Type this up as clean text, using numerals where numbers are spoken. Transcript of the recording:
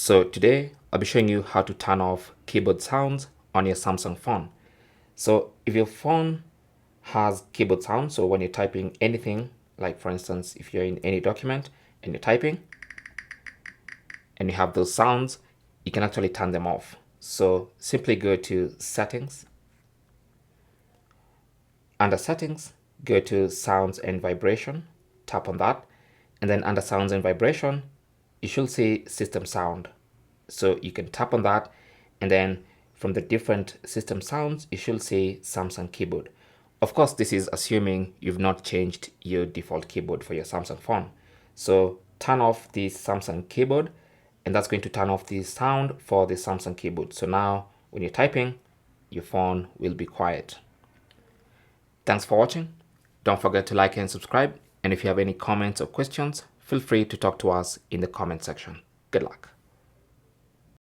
So today I'll be showing you how to turn off keyboard sounds on your Samsung phone. So if your phone has keyboard sound, so when you're typing anything, like for instance, if you're in any document and you're typing and you have those sounds, you can actually turn them off. So simply go to settings. Under settings, go to sounds and vibration, tap on that, and then under sounds and vibration, you should see system sound. So you can tap on that, and then from the different system sounds, you should see Samsung keyboard. Of course, this is assuming you've not changed your default keyboard for your Samsung phone. So turn off the Samsung keyboard, and that's going to turn off the sound for the Samsung keyboard. So now when you're typing, your phone will be quiet. Thanks for watching. Don't forget to like and subscribe. And if you have any comments or questions, feel free to talk to us in the comment section. Good luck.